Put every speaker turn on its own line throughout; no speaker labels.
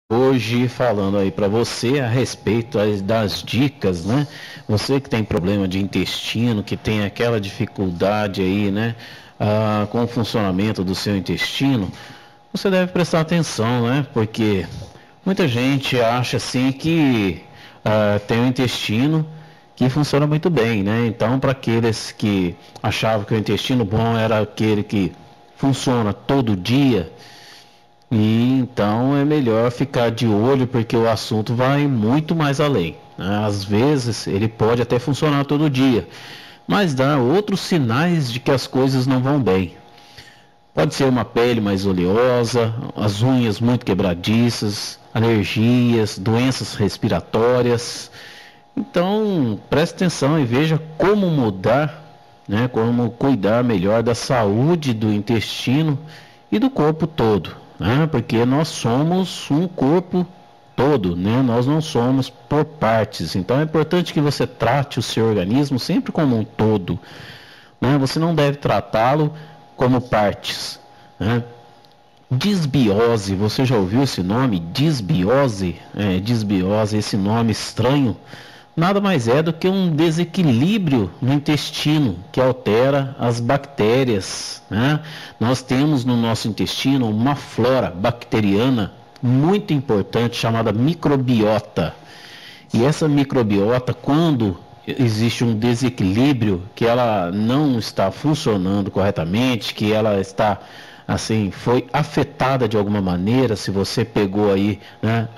Hoje falando aí para você a respeito das dicas, né? Você que tem problema de intestino, que tem aquela dificuldade aí, né? Com o funcionamento do seu intestino, você deve prestar atenção, né? Porque muita gente acha assim que tem um intestino que funciona muito bem, né? Então, para aqueles que achavam que o intestino bom era aquele que funciona todo dia, e então é melhor ficar de olho porque o assunto vai muito mais além, né? Às vezes ele pode até funcionar todo dia, mas dá outros sinais de que as coisas não vão bem. Pode ser uma pele mais oleosa, as unhas muito quebradiças, alergias, doenças respiratórias. Então preste atenção e veja como mudar, né? Como cuidar melhor da saúde do intestino e do corpo todo, né? Porque nós somos um corpo todo, né? Nós não somos por partes. Então é importante que você trate o seu organismo sempre como um todo, né? Você não deve tratá-lo como partes, né? Disbiose, você já ouviu esse nome? Disbiose? Disbiose, esse nome estranho, nada mais é do que um desequilíbrio no intestino que altera as bactérias, né? Nós temos no nosso intestino uma flora bacteriana muito importante chamada microbiota. E essa microbiota, quando existe um desequilíbrio, que ela não está funcionando corretamente, que ela está assim, foi afetada de alguma maneira, se você pegou aí, né,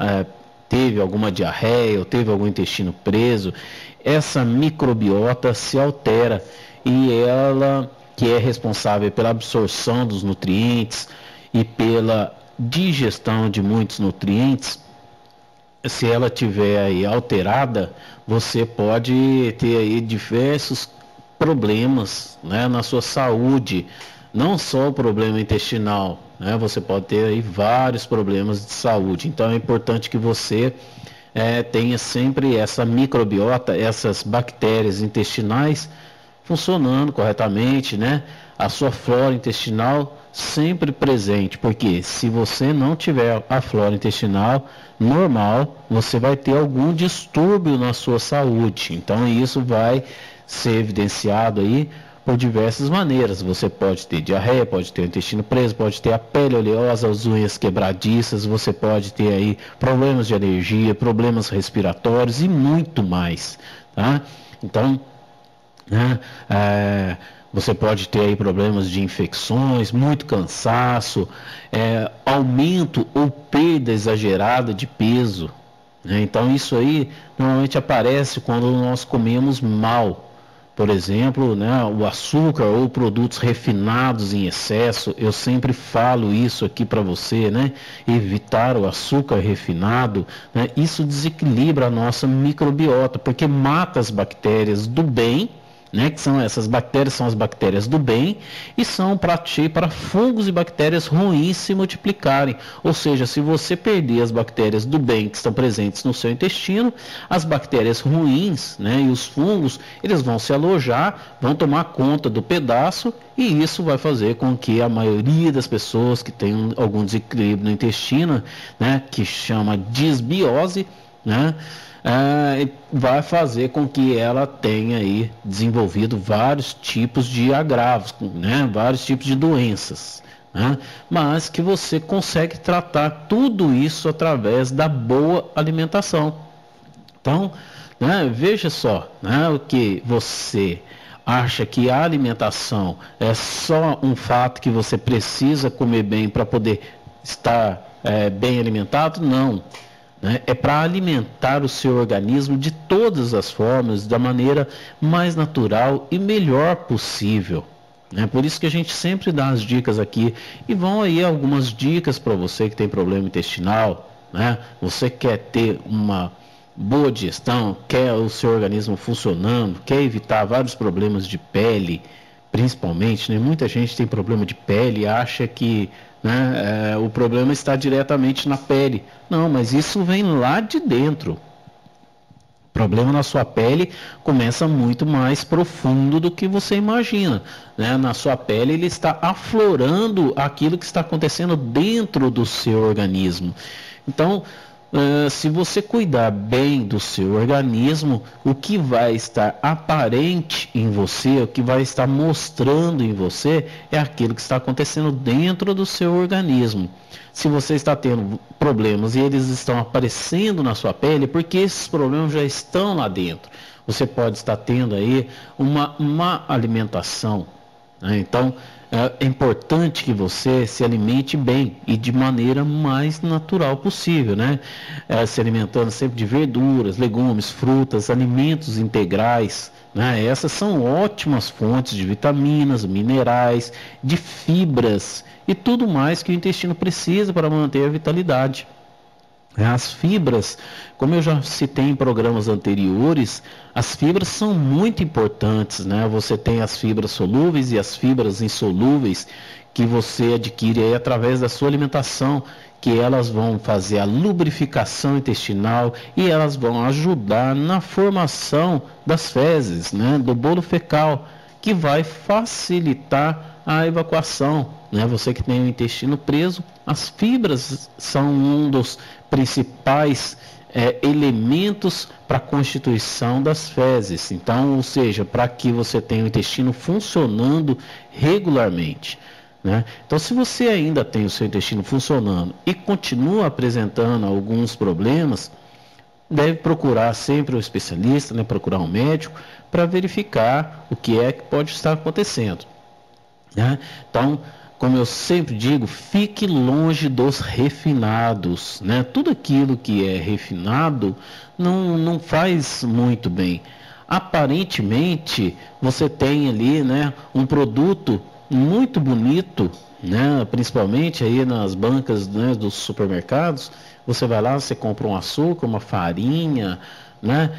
teve alguma diarreia ou teve algum intestino preso, essa microbiota se altera e ela, que é responsável pela absorção dos nutrientes e pela digestão de muitos nutrientes, se ela tiver aí alterada, você pode ter aí diversos problemas, né, na sua saúde, não só o problema intestinal, né, você pode ter aí vários problemas de saúde. Então é importante que você tenha sempre essa microbiota, essas bactérias intestinais funcionando corretamente, né? A sua flora intestinal sempre presente, porque se você não tiver a flora intestinal normal, você vai ter algum distúrbio na sua saúde. Então isso vai ser evidenciado aí por diversas maneiras. Você pode ter diarreia, pode ter o intestino preso, pode ter a pele oleosa, as unhas quebradiças, você pode ter aí problemas de alergia, problemas respiratórios e muito mais, tá? Então, né? Você pode ter aí problemas de infecções, muito cansaço, aumento ou perda exagerada de peso, né? Então isso aí normalmente aparece quando nós comemos mal. Por exemplo, né, o açúcar ou produtos refinados em excesso. Eu sempre falo isso aqui para você, né? Evitar o açúcar refinado, né? Isso desequilibra a nossa microbiota, porque mata as bactérias do bem, né, que são essas bactérias, são as bactérias do bem, e são para fungos e bactérias ruins se multiplicarem. Ou seja, se você perder as bactérias do bem que estão presentes no seu intestino, as bactérias ruins, né, e os fungos, eles vão se alojar, vão tomar conta do pedaço, e isso vai fazer com que a maioria das pessoas que têm algum desequilíbrio no intestino, né, que chama disbiose, né, vai fazer com que ela tenha aí desenvolvido vários tipos de agravos, né? Vários tipos de doenças, né? Mas que você consegue tratar tudo isso através da boa alimentação. Então, né, veja só, né, o que você acha que a alimentação é só um fato que você precisa comer bem para poder estar bem alimentado? Não, né? É para alimentar o seu organismo de todas as formas, da maneira mais natural e melhor possível, né? Por isso que a gente sempre dá as dicas aqui, e vão aí algumas dicas para você que tem problema intestinal, né? Você quer ter uma boa digestão, quer o seu organismo funcionando, quer evitar vários problemas de pele, principalmente, né? Muita gente tem problema de pele e acha que, né, o problema está diretamente na pele. Não, mas isso vem lá de dentro. problema na sua pele começa muito mais profundo do que você imagina, né? Na sua pele ele está aflorando aquilo que está acontecendo dentro do seu organismo. Então, se você cuidar bem do seu organismo, o que vai estar aparente em você, o que vai estar mostrando em você, é aquilo que está acontecendo dentro do seu organismo. Se você está tendo problemas e eles estão aparecendo na sua pele, porque esses problemas já estão lá dentro. Você pode estar tendo aí uma má alimentação, né? Então, é importante que você se alimente bem e de maneira mais natural possível, né? Se alimentando sempre de verduras, legumes, frutas, alimentos integrais, né? Essas são ótimas fontes de vitaminas, minerais, de fibras e tudo mais que o intestino precisa para manter a vitalidade. As fibras, como eu já citei em programas anteriores, as fibras são muito importantes, né? Você tem as fibras solúveis e as fibras insolúveis que você adquire aí através da sua alimentação, que elas vão fazer a lubrificação intestinal e elas vão ajudar na formação das fezes, né? Do bolo fecal, que vai facilitar a evacuação, né? Você que tem o intestino preso, as fibras são um dos principais elementos para a constituição das fezes. Então, ou seja, para que você tenha o intestino funcionando regularmente, né? Então, se você ainda tem o seu intestino funcionando e continua apresentando alguns problemas, deve procurar sempre um especialista, né? Procurar um médico para verificar o que é que pode estar acontecendo, né? Então, como eu sempre digo, fique longe dos refinados, né? Tudo aquilo que é refinado não faz muito bem. Aparentemente, você tem ali, né, um produto muito bonito, né? Principalmente aí nas bancas, né, dos supermercados. Você vai lá, você compra um açúcar, uma farinha, né?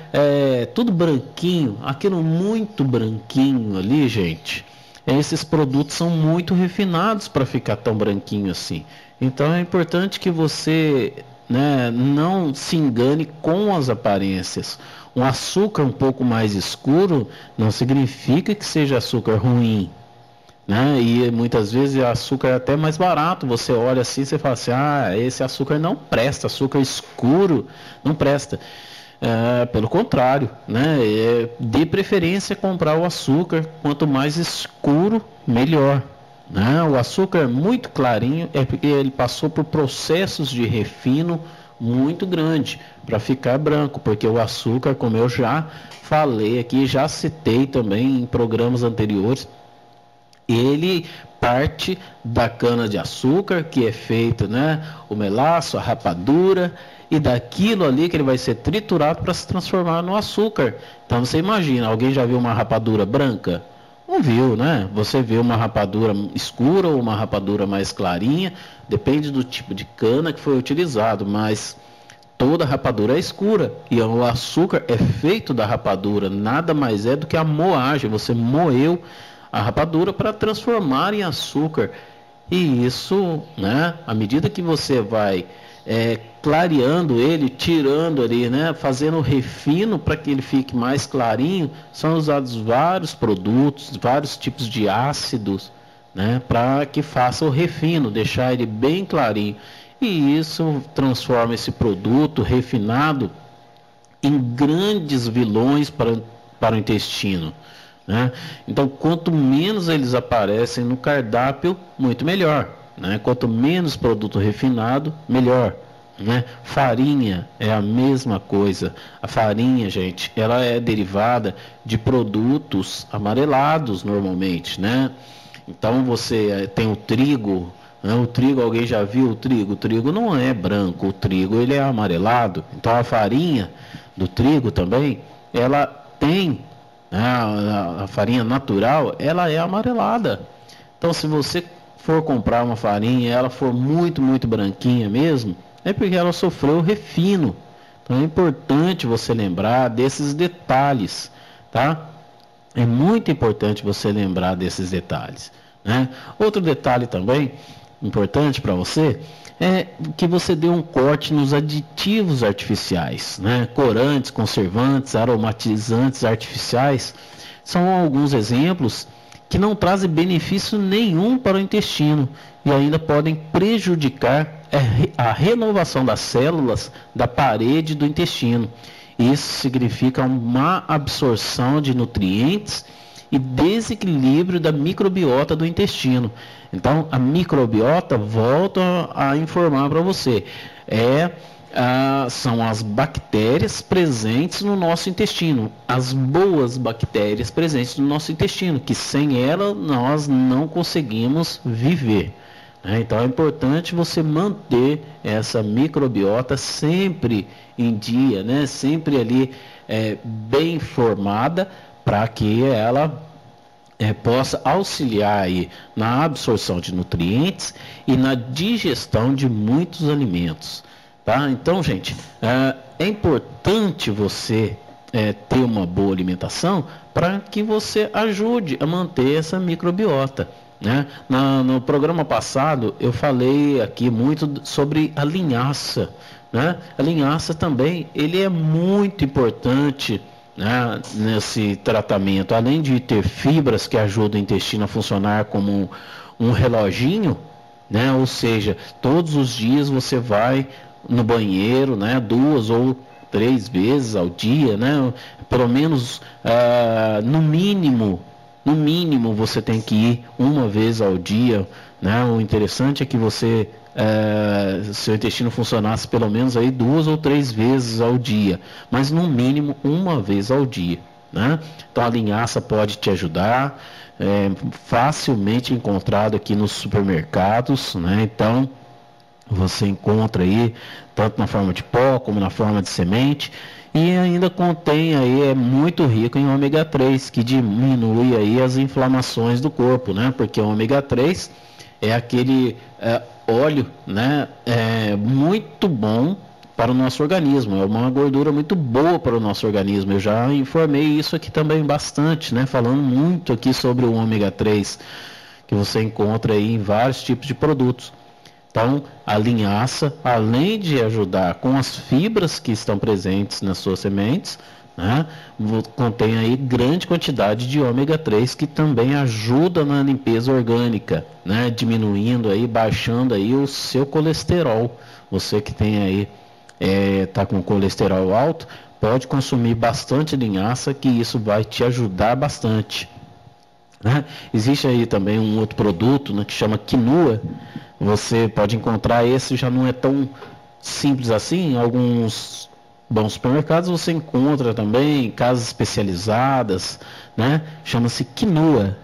Tudo branquinho, aquilo muito branquinho ali, gente. Esses produtos são muito refinados para ficar tão branquinho assim. Então é importante que você, né, não se engane com as aparências. Um açúcar um pouco mais escuro não significa que seja açúcar ruim, né? E muitas vezes o açúcar é até mais barato. Você olha assim e fala assim: ah, esse açúcar não presta, açúcar escuro não presta. Pelo contrário, né? De preferência comprar o açúcar, quanto mais escuro, melhor, né? O açúcar muito clarinho é porque ele passou por processos de refino muito grande para ficar branco, porque o açúcar, como eu já falei aqui, já citei também em programas anteriores, ele parte da cana de açúcar, que é feito, né, o melaço, a rapadura, e daquilo ali que ele vai ser triturado para se transformar no açúcar. Então você imagina, alguém já viu uma rapadura branca? Não viu, né? Você vê uma rapadura escura ou uma rapadura mais clarinha, depende do tipo de cana que foi utilizado, mas toda rapadura é escura, e o açúcar é feito da rapadura, nada mais é do que a moagem. Você moeu a rapadura para transformar em açúcar. E isso, né, à medida que você vai clareando ele, tirando ali, né, fazendo o refino para que ele fique mais clarinho, são usados vários produtos, vários tipos de ácidos, né, para que faça o refino, deixar ele bem clarinho. E isso transforma esse produto refinado em grandes vilões para o intestino, né? Então, quanto menos eles aparecem no cardápio, muito melhor, né? Quanto menos produto refinado, melhor, né? Farinha é a mesma coisa. A farinha, gente, ela é derivada de produtos amarelados normalmente, né? Então você tem o trigo, né? O trigo, alguém já viu o trigo? O trigo não é branco, o trigo ele é amarelado. Então a farinha do trigo também, ela tem, a farinha natural, ela é amarelada. Então se você for comprar uma farinha e ela for muito, muito branquinha mesmo, é porque ela sofreu refino. Então é importante você lembrar desses detalhes, tá? É muito importante você lembrar desses detalhes, né? Outro detalhe também, importante para você é que você dê um corte nos aditivos artificiais, né? Corantes, conservantes, aromatizantes artificiais são alguns exemplos que não trazem benefício nenhum para o intestino e ainda podem prejudicar a renovação das células da parede do intestino. Isso significa uma má absorção de nutrientes e desequilíbrio da microbiota do intestino. Então, a microbiota, volto a informar para você, são as bactérias presentes no nosso intestino, as boas bactérias presentes no nosso intestino, que sem ela nós não conseguimos viver. Então é importante você manter essa microbiota sempre em dia, né? Sempre ali bem formada, para que ela possa auxiliar aí na absorção de nutrientes e na digestão de muitos alimentos. Tá? Então, gente, é importante você ter uma boa alimentação para que você ajude a manter essa microbiota. Né? No programa passado eu falei aqui muito sobre a linhaça, né? A linhaça também, ele é muito importante, né, nesse tratamento. Além de ter fibras que ajudam o intestino a funcionar como um reloginho, né? Ou seja, todos os dias você vai no banheiro, né, 2 ou 3 vezes ao dia, né? Pelo menos no mínimo você tem que ir uma vez ao dia, né? O interessante é que seu intestino funcionasse pelo menos aí 2 ou 3 vezes ao dia, mas no mínimo uma vez ao dia, né? Então a linhaça pode te ajudar, facilmente encontrado aqui nos supermercados, né? Então você encontra aí tanto na forma de pó como na forma de semente. E ainda contém aí, é muito rico em ômega 3, que diminui aí as inflamações do corpo, né? Porque o ômega 3 é aquele óleo, né? Muito bom para o nosso organismo, é uma gordura muito boa para o nosso organismo. Eu já informei isso aqui também bastante, né? Falando muito aqui sobre o ômega 3, que você encontra aí em vários tipos de produtos. Então, a linhaça, além de ajudar com as fibras que estão presentes nas suas sementes, né, contém aí grande quantidade de ômega 3 que também ajuda na limpeza orgânica, né, diminuindo aí, baixando aí o seu colesterol. Você que tem aí, tá com colesterol alto, pode consumir bastante linhaça, que isso vai te ajudar bastante. Né? Existe aí também um outro produto, né, que chama quinua. Você pode encontrar, esse já não é tão simples assim. Em alguns bons supermercados você encontra também, em casas especializadas, né? Chama-se quinua.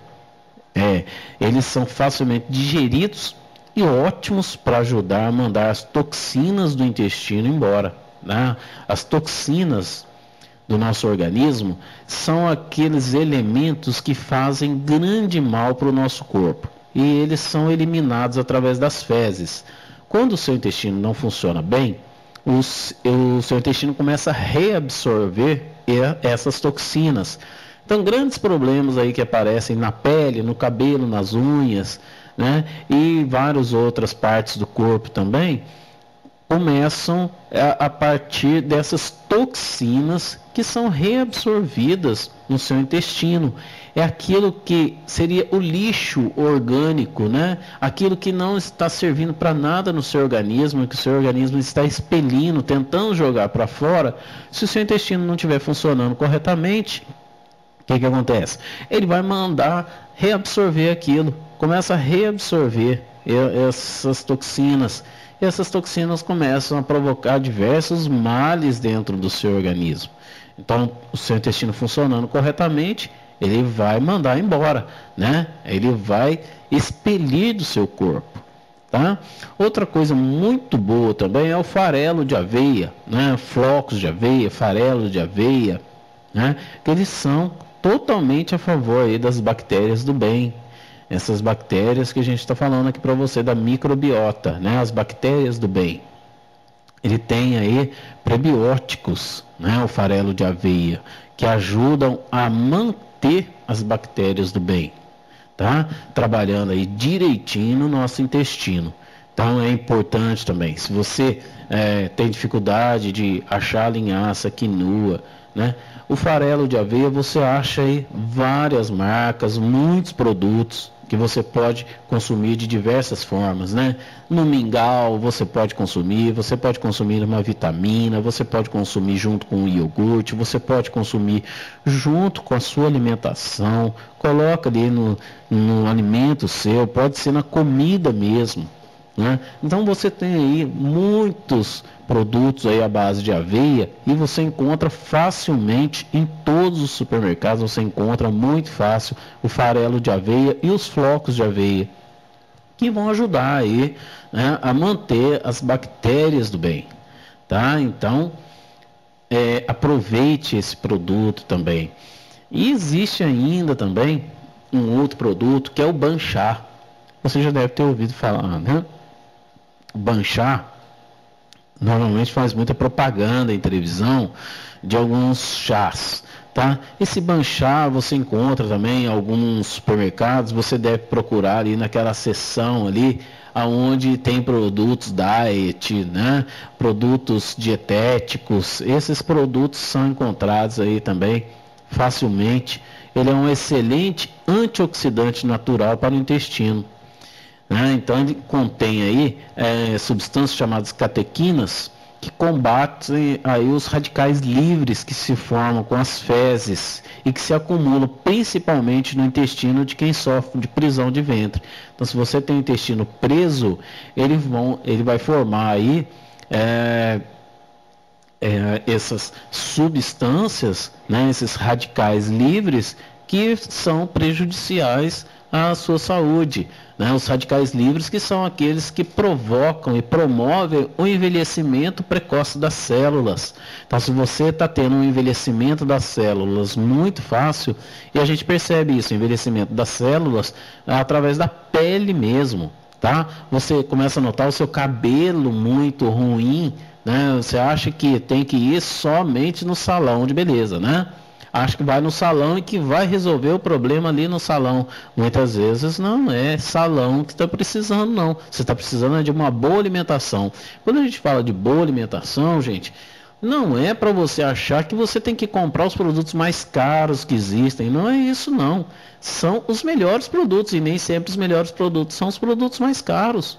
Eles são facilmente digeridos e ótimos para ajudar a mandar as toxinas do intestino embora, né? As toxinas do nosso organismo são aqueles elementos que fazem grande mal para o nosso corpo. E eles são eliminados através das fezes. Quando o seu intestino não funciona bem, o seu intestino começa a reabsorver essas toxinas. Então, grandes problemas aí que aparecem na pele, no cabelo, nas unhas, né? E várias outras partes do corpo também, começam a partir dessas toxinas que são reabsorvidas no seu intestino. É aquilo que seria o lixo orgânico, né? Aquilo que não está servindo para nada no seu organismo, que o seu organismo está expelindo, tentando jogar para fora. Se o seu intestino não estiver funcionando corretamente, o que acontece? Ele vai mandar reabsorver aquilo, começa a reabsorver essas toxinas. E essas toxinas começam a provocar diversos males dentro do seu organismo. Então, o seu intestino funcionando corretamente, ele vai mandar embora, né? Ele vai expelir do seu corpo, tá? Outra coisa muito boa também é o farelo de aveia, né? Flocos de aveia, farelo de aveia, né? Que eles são totalmente a favor aí das bactérias do bem. Essas bactérias que a gente está falando aqui para você da microbiota, né? As bactérias do bem. Ele tem aí prebióticos, né? O farelo de aveia, que ajudam a manter as bactérias do bem. tá? Trabalhando aí direitinho no nosso intestino. Então é importante também, se você tem dificuldade de achar linhaça, quinua, né? O farelo de aveia você acha aí várias marcas, muitos produtos que você pode consumir de diversas formas, né? No mingau você pode consumir uma vitamina, você pode consumir junto com o iogurte, você pode consumir junto com a sua alimentação, coloca ali no alimento seu, pode ser na comida mesmo, né? Então você tem aí muitos produtos aí à base de aveia e você encontra facilmente em todos os supermercados, você encontra muito fácil o farelo de aveia e os flocos de aveia, que vão ajudar aí, né, a manter as bactérias do bem, tá? Então aproveite esse produto também. E existe ainda também um outro produto que é o Banchá. Você já deve ter ouvido falar, né? O Banchá normalmente faz muita propaganda em televisão de alguns chás, tá? Esse Banchá você encontra também em alguns supermercados, você deve procurar ali naquela seção ali aonde tem produtos diet, né? Produtos dietéticos. Esses produtos são encontrados aí também facilmente. Ele é um excelente antioxidante natural para o intestino. Então ele contém aí substâncias chamadas catequinas que combatem aí os radicais livres que se formam com as fezes e que se acumulam principalmente no intestino de quem sofre de prisão de ventre. Então se você tem o intestino preso, ele vai formar aí essas substâncias, né, esses radicais livres que são prejudiciais à sua saúde, né? Os radicais livres que são aqueles que provocam e promovem o envelhecimento precoce das células. Então se você está tendo um envelhecimento das células muito fácil, e a gente percebe isso, o envelhecimento das células através da pele mesmo, tá? Você começa a notar o seu cabelo muito ruim, né? Você acha que tem que ir somente no salão de beleza, né? Acha que vai no salão e que vai resolver o problema ali no salão. Muitas vezes não é salão que está precisando, não. Você está precisando de uma boa alimentação. Quando a gente fala de boa alimentação, gente, não é para você achar que você tem que comprar os produtos mais caros que existem. Não é isso, não. São os melhores produtos e nem sempre os melhores produtos são os produtos mais caros,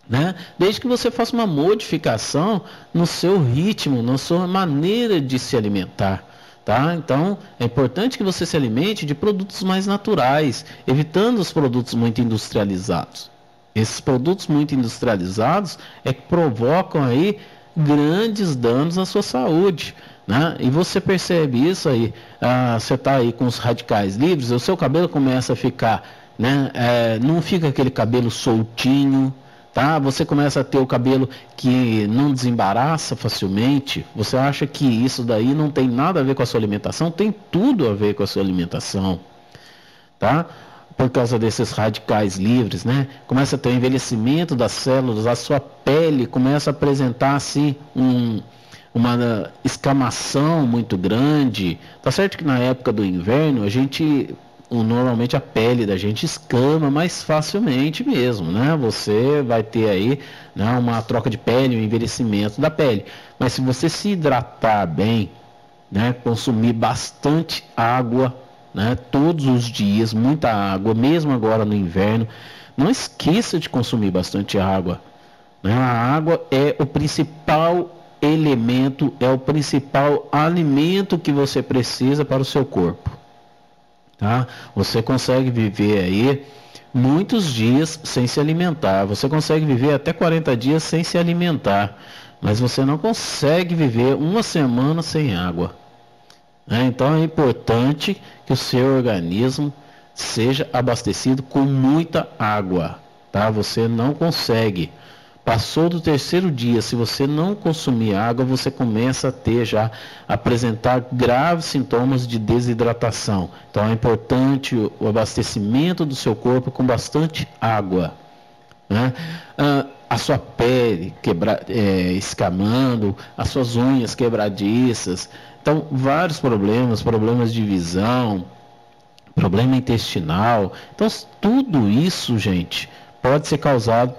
né? Desde que você faça uma modificação no seu ritmo, na sua maneira de se alimentar. Tá? Então, é importante que você se alimente de produtos mais naturais, evitando os produtos muito industrializados. Esses produtos muito industrializados é que provocam aí grandes danos à sua saúde, né? E você percebe isso aí, você está aí com os radicais livres, o seu cabelo começa a ficar, né? Não fica aquele cabelo soltinho, tá? Você começa a ter o cabelo que não desembaraça facilmente. Você acha que isso daí não tem nada a ver com a sua alimentação? Tem tudo a ver com a sua alimentação, tá? Por causa desses radicais livres, né? Começa a ter o envelhecimento das células, a sua pele começa a apresentar assim uma escamação muito grande. Tá certo que na época do inverno normalmente a pele da gente escama mais facilmente mesmo, né? Você vai ter aí, né, uma troca de pele, um envelhecimento da pele. Mas se você se hidratar bem, né, consumir bastante água, né, todos os dias, muita água, mesmo agora no inverno, não esqueça de consumir bastante água, né? A água é o principal elemento, é o principal alimento que você precisa para o seu corpo. Tá? Você consegue viver aí muitos dias sem se alimentar. Você consegue viver até 40 dias sem se alimentar. Mas você não consegue viver uma semana sem água. Então é importante que o seu organismo seja abastecido com muita água. Tá? Você não consegue. Passou do terceiro dia, se você não consumir água, você começa a ter já, apresentar graves sintomas de desidratação. Então é importante o abastecimento do seu corpo com bastante água, né? A sua pele escamando, as suas unhas quebradiças. Então vários problemas de visão, problema intestinal. Então, tudo isso, gente, pode ser causado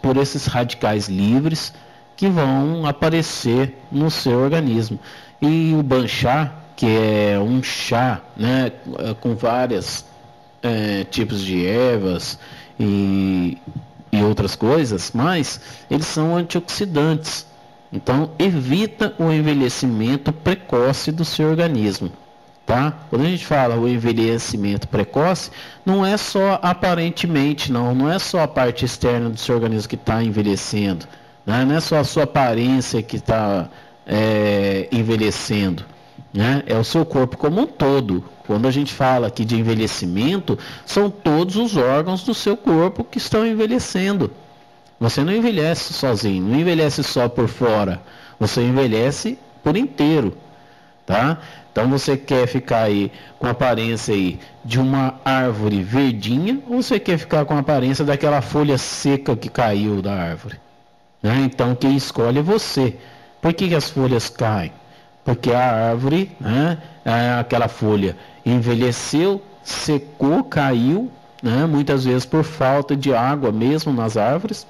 por esses radicais livres que vão aparecer no seu organismo. E o banchá, que é um chá, né, com vários tipos de ervas e outras coisas, mas eles são antioxidantes. Então, evita o envelhecimento precoce do seu organismo. Tá? Quando a gente fala o envelhecimento precoce, não é só aparentemente, não é só a parte externa do seu organismo que está envelhecendo, né? Não é só a sua aparência que está envelhecendo, né? É o seu corpo como um todo. Quando a gente fala aqui de envelhecimento, são todos os órgãos do seu corpo que estão envelhecendo. Você não envelhece sozinho, não envelhece só por fora, você envelhece por inteiro, tá? Então você quer ficar aí com a aparência aí de uma árvore verdinha ou você quer ficar com a aparência daquela folha seca que caiu da árvore, né? Então quem escolhe é você. Por que as folhas caem? Porque a árvore, né, aquela folha envelheceu, secou, caiu, né, muitas vezes por falta de água mesmo nas árvores.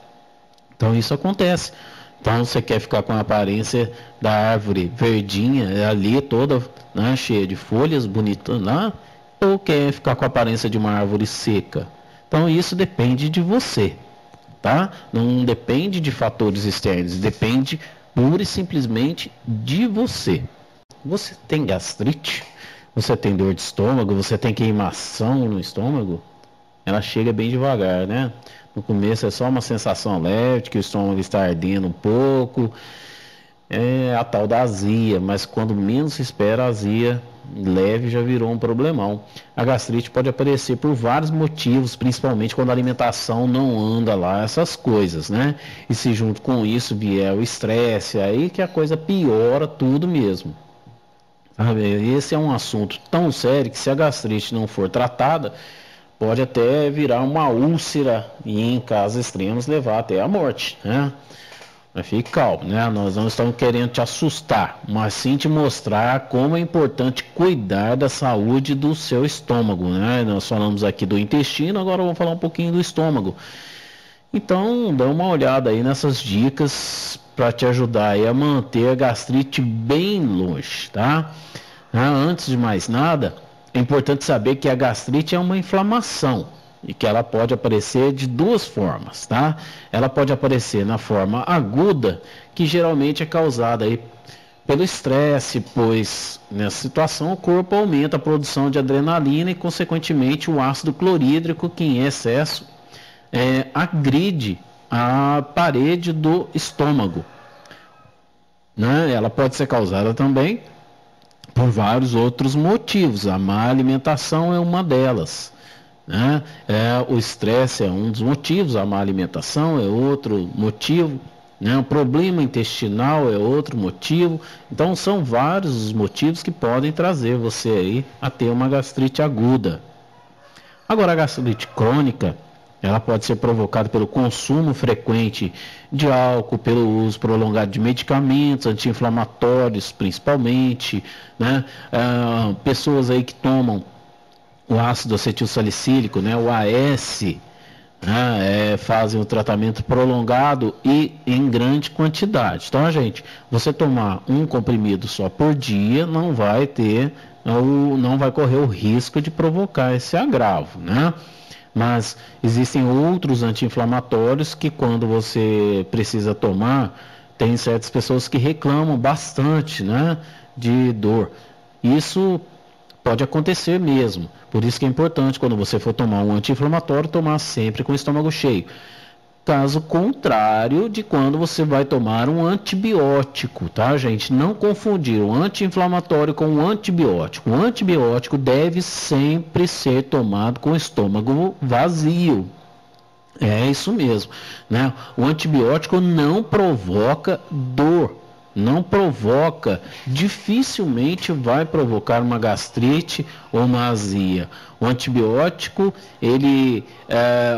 Então isso acontece. Então você quer ficar com a aparência da árvore verdinha, ali toda, né, cheia de folhas, bonita lá, ou quer ficar com a aparência de uma árvore seca? Então isso depende de você, tá? Não depende de fatores externos, depende pura e simplesmente de você. Você tem gastrite? Você tem dor de estômago? Você tem queimação no estômago? Ela chega bem devagar, né? No começo é só uma sensação leve, de que o estômago está ardendo um pouco. É a tal da azia, mas quando menos se espera, a azia leve já virou um problemão. A gastrite pode aparecer por vários motivos, principalmente quando a alimentação não anda lá, essas coisas, né? E se junto com isso vier o estresse, aí que a coisa piora tudo mesmo. Sabe? Esse é um assunto tão sério que se a gastrite não for tratada, pode até virar uma úlcera e, em casos extremos, levar até a morte, né? Mas fique calmo, né? Nós não estamos querendo te assustar, mas sim te mostrar como é importante cuidar da saúde do seu estômago, né? Nós falamos aqui do intestino, agora vamos falar um pouquinho do estômago. Então, dá uma olhada aí nessas dicas para te ajudar aí a manter a gastrite bem longe, tá? Antes de mais nada, é importante saber que a gastrite é uma inflamação e que ela pode aparecer de duas formas, tá? Ela pode aparecer na forma aguda, que geralmente é causada aí pelo estresse, pois nessa situação o corpo aumenta a produção de adrenalina e, consequentemente, o ácido clorídrico, que em excesso agride a parede do estômago, né? Ela pode ser causada também por vários outros motivos. A má alimentação é uma delas, né? O estresse é um dos motivos, a má alimentação é outro motivo, né? O problema intestinal é outro motivo. Então são vários os motivos que podem trazer você aí a ter uma gastrite aguda. Agora, a gastrite crônica, ela pode ser provocada pelo consumo frequente de álcool, pelo uso prolongado de medicamentos anti-inflamatórios, principalmente, né? Pessoas aí que tomam o ácido acetilsalicílico, né? O AS, né? Fazem o tratamento prolongado e em grande quantidade. Então, gente, você tomar um comprimido só por dia não vai correr o risco de provocar esse agravo, né? Mas existem outros anti-inflamatórios que, quando você precisa tomar, tem certas pessoas que reclamam bastante, né, de dor. Isso pode acontecer mesmo. Por isso que é importante, quando você for tomar um anti-inflamatório, tomar sempre com o estômago cheio. Caso contrário de quando você vai tomar um antibiótico, tá, gente? Não confundir o anti-inflamatório com o antibiótico. O antibiótico deve sempre ser tomado com o estômago vazio. É isso mesmo, né? O antibiótico não provoca dor, não provoca, dificilmente vai provocar uma gastrite ou uma azia. O antibiótico, ele,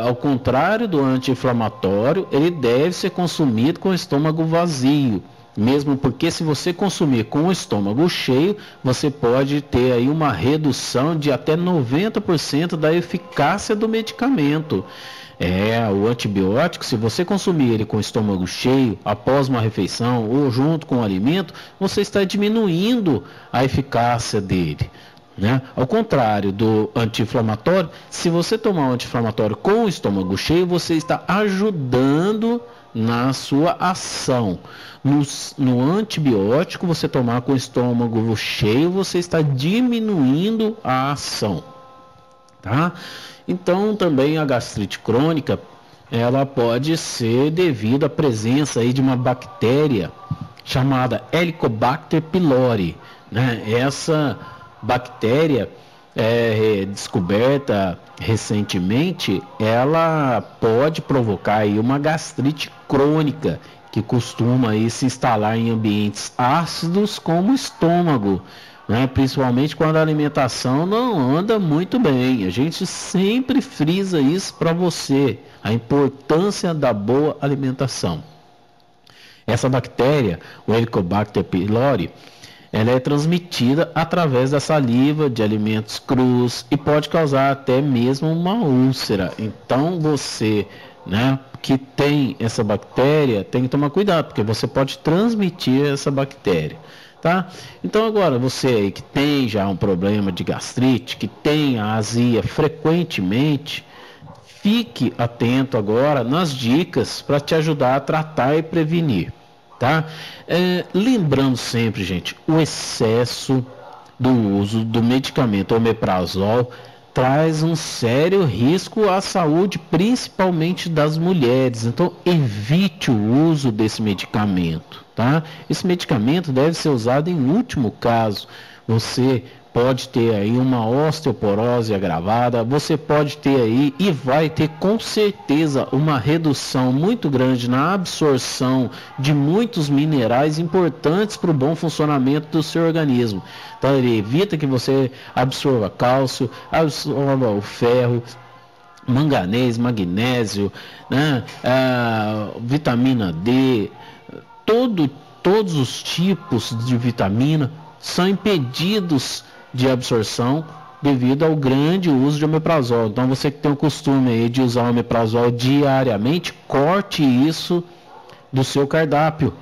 ao contrário do anti-inflamatório, ele deve ser consumido com o estômago vazio, mesmo porque se você consumir com o estômago cheio, você pode ter aí uma redução de até 90% da eficácia do medicamento. O antibiótico, se você consumir ele com o estômago cheio, após uma refeição ou junto com o alimento, você está diminuindo a eficácia dele, né? Ao contrário do anti-inflamatório, se você tomar um anti-inflamatório com o estômago cheio, você está ajudando na sua ação. No antibiótico, você tomar com o estômago cheio, você está diminuindo a ação, tá? Então, também a gastrite crônica, ela pode ser devido à presença aí de uma bactéria chamada Helicobacter pylori, né? Essa bactéria descoberta recentemente, ela pode provocar aí uma gastrite crônica, que costuma aí se instalar em ambientes ácidos como o estômago, né? Principalmente quando a alimentação não anda muito bem. A gente sempre frisa isso para você, a importância da boa alimentação. Essa bactéria, o Helicobacter pylori, ela é transmitida através da saliva de alimentos crus e pode causar até mesmo uma úlcera. Então você, né, que tem essa bactéria, tem que tomar cuidado, porque você pode transmitir essa bactéria, tá? Então agora, você aí que tem já um problema de gastrite, que tem a azia frequentemente, fique atento agora nas dicas para te ajudar a tratar e prevenir, tá? Lembrando sempre, gente, o excesso do uso do medicamento omeprazol traz um sério risco à saúde, principalmente das mulheres. Então, evite o uso desse medicamento, tá? Esse medicamento deve ser usado em último caso. Você pode ter aí uma osteoporose agravada, você pode ter aí e vai ter com certeza uma redução muito grande na absorção de muitos minerais importantes para o bom funcionamento do seu organismo. Então ele evita que você absorva cálcio, absorva o ferro, manganês, magnésio, né? Vitamina D, todos os tipos de vitamina são impedidos de absorção devido ao grande uso de omeprazol. Então você que tem o costume aí de usar omeprazol diariamente, corte isso do seu cardápio,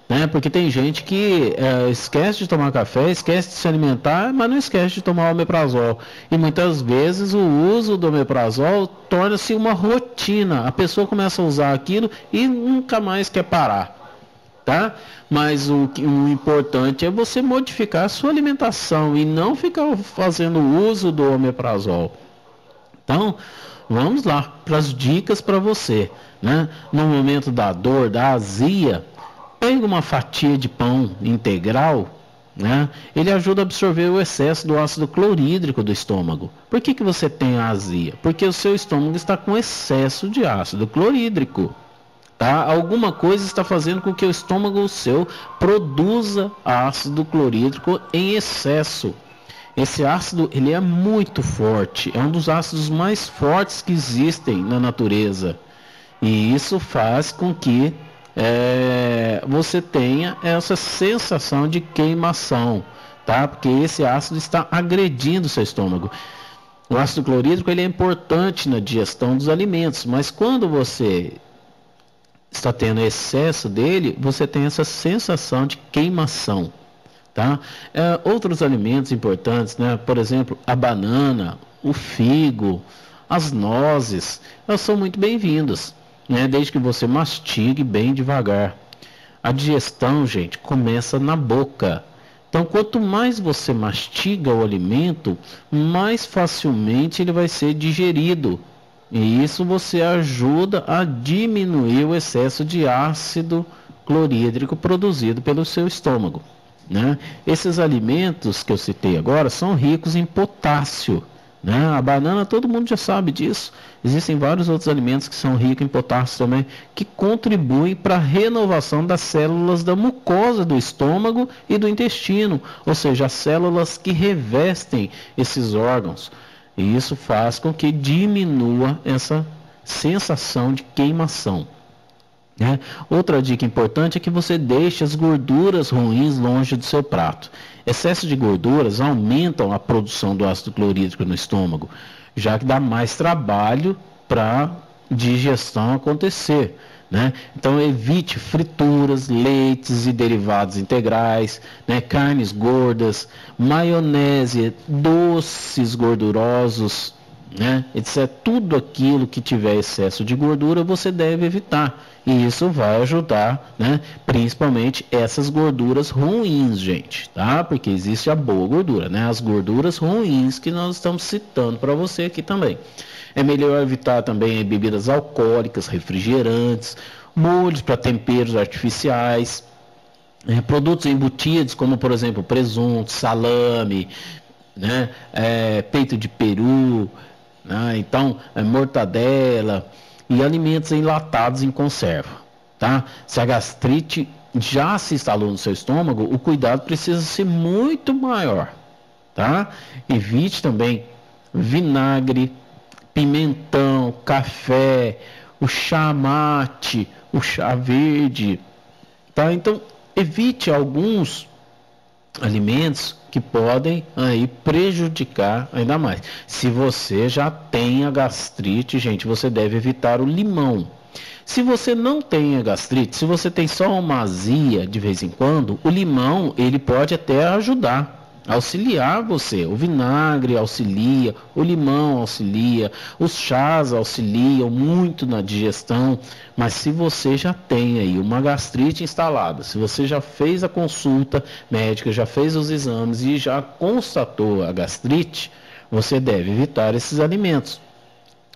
né? Porque tem gente que esquece de tomar café, esquece de se alimentar, mas não esquece de tomar omeprazol. E muitas vezes o uso do omeprazol torna-se uma rotina. A pessoa começa a usar aquilo e nunca mais quer parar, tá? Mas o importante é você modificar a sua alimentação e não ficar fazendo uso do omeprazol. Então, vamos lá para as dicas para você, né? No momento da dor, da azia, pega uma fatia de pão integral, né? Ele ajuda a absorver o excesso do ácido clorídrico do estômago. Por que você tem a azia? Porque o seu estômago está com excesso de ácido clorídrico. Tá? Alguma coisa está fazendo com que o estômago seu produza ácido clorídrico em excesso. Esse ácido, ele é muito forte, é um dos ácidos mais fortes que existem na natureza. E isso faz com que você tenha essa sensação de queimação, tá? Porque esse ácido está agredindo o seu estômago. O ácido clorídrico, ele é importante na digestão dos alimentos, mas quando você está tendo excesso dele, você tem essa sensação de queimação, tá? Outros alimentos importantes, né? Por exemplo, a banana, o figo, as nozes, elas são muito bem-vindas, né? Desde que você mastigue bem devagar. A digestão, gente, começa na boca. Então, quanto mais você mastiga o alimento, mais facilmente ele vai ser digerido. E isso você ajuda a diminuir o excesso de ácido clorídrico produzido pelo seu estômago, né? Esses alimentos que eu citei agora são ricos em potássio, né? A banana, todo mundo já sabe disso. Existem vários outros alimentos que são ricos em potássio também, que contribuem para a renovação das células da mucosa do estômago e do intestino, ou seja, as células que revestem esses órgãos. E isso faz com que diminua essa sensação de queimação. né? Outra dica importante é que você deixe as gorduras ruins longe do seu prato. Excesso de gorduras aumentam a produção do ácido clorídrico no estômago, já que dá mais trabalho para digestão acontecer, né? Então evite frituras, leites e derivados integrais, né? Carnes gordas, maionese, doces gordurosos, né? Etc. Tudo aquilo que tiver excesso de gordura você deve evitar. E isso vai ajudar, né? Principalmente essas gorduras ruins, gente, tá? Porque existe a boa gordura, né? As gorduras ruins que nós estamos citando para você aqui também. É melhor evitar também bebidas alcoólicas, refrigerantes, molhos para temperos artificiais, produtos embutidos como, por exemplo, presunto, salame, né? Peito de peru, né? Então, mortadela e alimentos enlatados em conserva, tá? Se a gastrite já se instalou no seu estômago, o cuidado precisa ser muito maior, tá? Evite também vinagre, pimentão, café, o chá mate, o chá verde, tá? Então, evite alguns alimentos que podem aí prejudicar ainda mais. Se você já tem a gastrite, gente, você deve evitar o limão. Se você não tem a gastrite, se você tem só uma azia de vez em quando, o limão, ele pode até ajudar, auxiliar você. O vinagre auxilia, o limão auxilia, os chás auxiliam muito na digestão. Mas se você já tem aí uma gastrite instalada, se você já fez a consulta médica, já fez os exames e já constatou a gastrite, você deve evitar esses alimentos.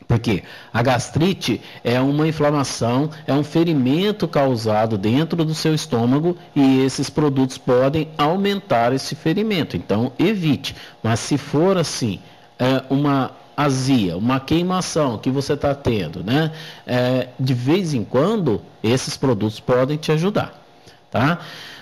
Porque a gastrite é uma inflamação, é um ferimento causado dentro do seu estômago e esses produtos podem aumentar esse ferimento. Então, evite. Mas se for assim, uma azia, uma queimação que você está tendo, né? De vez em quando, esses produtos podem te ajudar, tá?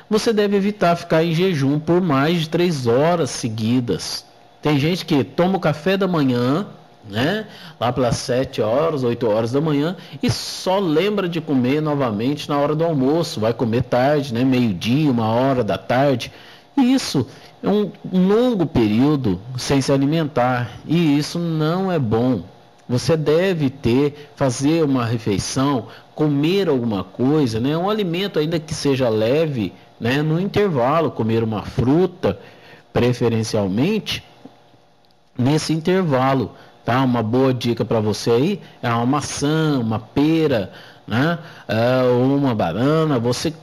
Você deve evitar ficar em jejum por mais de 3 horas seguidas. Tem gente que toma o café da manhã, né? Lá pelas 7 horas, 8 horas da manhã e só lembra de comer novamente na hora do almoço, vai comer tarde, né? Meio-dia, 1 hora da tarde. E isso é um longo período sem se alimentar e isso não é bom. Você deve fazer uma refeição, comer alguma coisa, né? Um alimento ainda que seja leve, né? No intervalo, comer uma fruta, preferencialmente nesse intervalo. Tá? Uma boa dica para você aí é uma maçã, uma pera, né? Ou uma banana, você,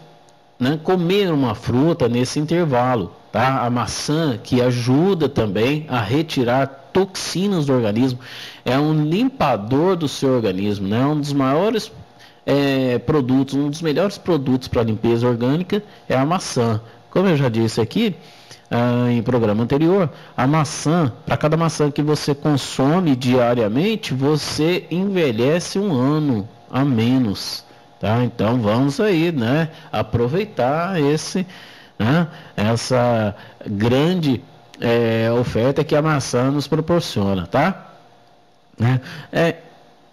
né, comer uma fruta nesse intervalo. Tá? A maçã que ajuda também a retirar toxinas do organismo, é um limpador do seu organismo, né? Um dos maiores produtos, um dos melhores produtos para limpeza orgânica é a maçã. Como eu já disse aqui, em programa anterior, a maçã, para cada maçã que você consome diariamente, você envelhece 1 ano a menos, tá? Então vamos aí, né, aproveitar essa grande oferta que a maçã nos proporciona, tá?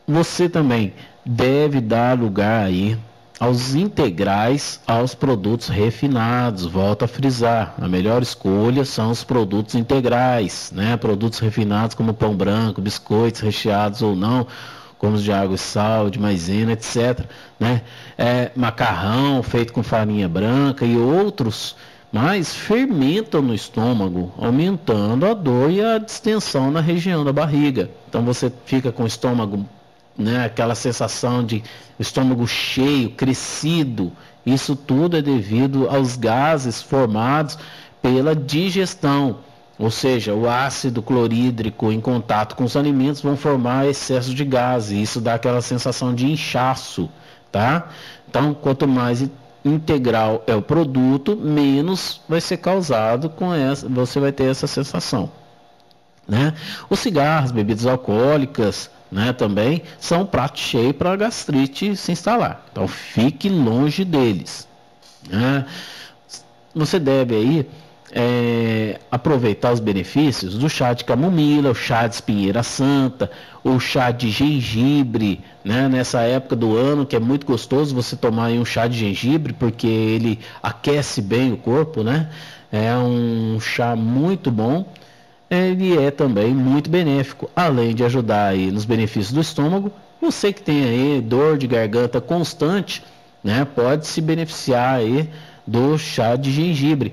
Você também deve dar lugar aí aos integrais, aos produtos refinados. Volto a frisar, a melhor escolha são os produtos integrais, né? Produtos refinados como pão branco, biscoitos recheados ou não, como os de água e sal, de maisena, etc., né? Macarrão feito com farinha branca e outros, mas fermentam no estômago, aumentando a dor e a distensão na região da barriga. Então você fica com o estômago, né, aquela sensação de estômago cheio, crescido. Isso tudo é devido aos gases formados pela digestão, ou seja, o ácido clorídrico em contato com os alimentos vão formar excesso de gás, e isso dá aquela sensação de inchaço, tá? Então, quanto mais integral é o produto, menos vai ser causado você vai ter essa sensação, né? Os cigarros, bebidas alcoólicas, né, também são um prato cheio para a gastrite se instalar. Então fique longe deles, né? Você deve aí aproveitar os benefícios do chá de camomila, o chá de espinheira santa, o chá de gengibre, né? Nessa época do ano que é muito gostoso você tomar aí um chá de gengibre, porque ele aquece bem o corpo, né? É um chá muito bom. Ele é também muito benéfico, além de ajudar aí nos benefícios do estômago. Você que tem aí dor de garganta constante, né? Pode se beneficiar aí do chá de gengibre.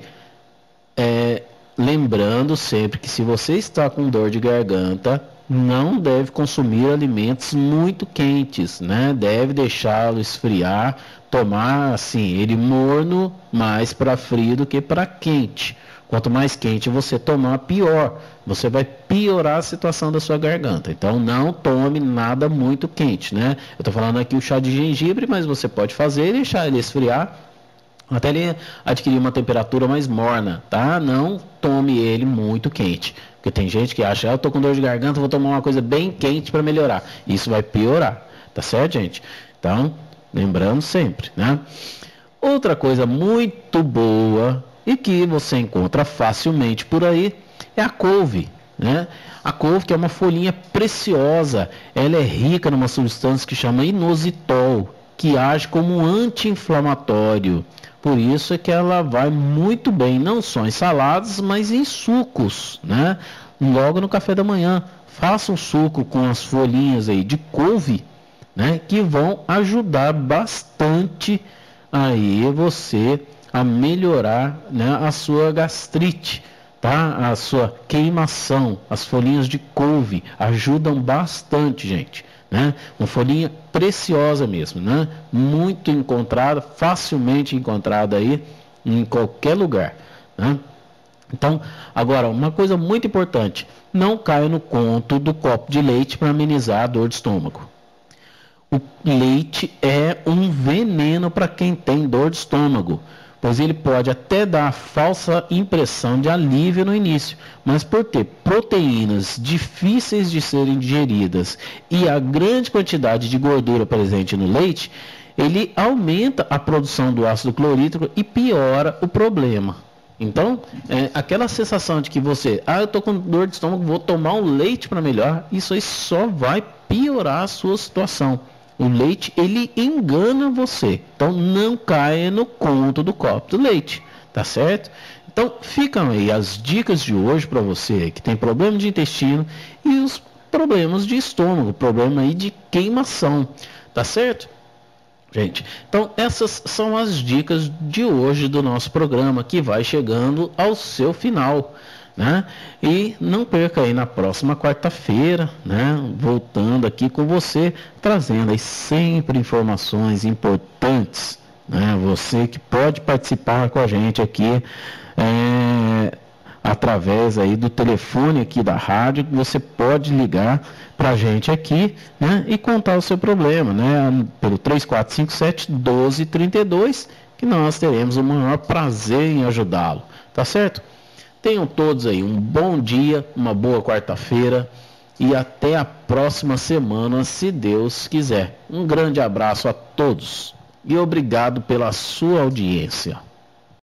Lembrando sempre que se você está com dor de garganta, não deve consumir alimentos muito quentes, né? Deve deixá-lo esfriar, tomar assim, ele morno, mais para frio do que para quente. Quanto mais quente você tomar, pior. Você vai piorar a situação da sua garganta. Então não tome nada muito quente, né? Eu estou falando aqui o chá de gengibre, mas você pode fazer e deixar ele esfriar até ele adquirir uma temperatura mais morna, tá? Não tome ele muito quente, porque tem gente que acha, eu tô com dor de garganta, vou tomar uma coisa bem quente para melhorar. Isso vai piorar, tá certo, gente? Então, lembrando sempre, né? Outra coisa muito boa e que você encontra facilmente por aí é a couve, né? A couve, que é uma folhinha preciosa, ela é rica numa substância que chama inositol, que age como um anti-inflamatório. Por isso é que ela vai muito bem, não só em saladas, mas em sucos, né? Logo no café da manhã, faça um suco com as folhinhas aí de couve, né? Que vão ajudar bastante aí você a melhorar, né, a sua gastrite, tá? A sua queimação. As folhinhas de couve ajudam bastante, gente, né? Uma folhinha preciosa mesmo, né? Muito encontrada, facilmente encontrada aí em qualquer lugar, né? Então, agora, uma coisa muito importante, não caia no conto do copo de leite para amenizar a dor de estômago. O leite é um veneno para quem tem dor de estômago, pois ele pode até dar a falsa impressão de alívio no início, mas por ter proteínas difíceis de serem digeridas e a grande quantidade de gordura presente no leite, ele aumenta a produção do ácido clorídrico e piora o problema. Então, aquela sensação de que você, eu estou com dor de estômago, vou tomar um leite para melhorar, isso aí só vai piorar a sua situação. O leite, ele engana você. Então, não caia no conto do copo do leite, tá certo? Então, ficam aí as dicas de hoje para você que tem problema de intestino e os problemas de estômago, problema aí de queimação, tá certo? Gente, então essas são as dicas de hoje do nosso programa, que vai chegando ao seu final, né? E não perca aí na próxima quarta-feira, né? Voltando aqui com você, trazendo aí sempre informações importantes, né? Você que pode participar com a gente aqui, através aí do telefone aqui da rádio, você pode ligar para a gente aqui, né? E contar o seu problema, né? Pelo 3457-1232, que nós teremos o maior prazer em ajudá-lo, tá certo? Tenham todos aí um bom dia, uma boa quarta-feira e até a próxima semana, se Deus quiser. Um grande abraço a todos e obrigado pela sua audiência.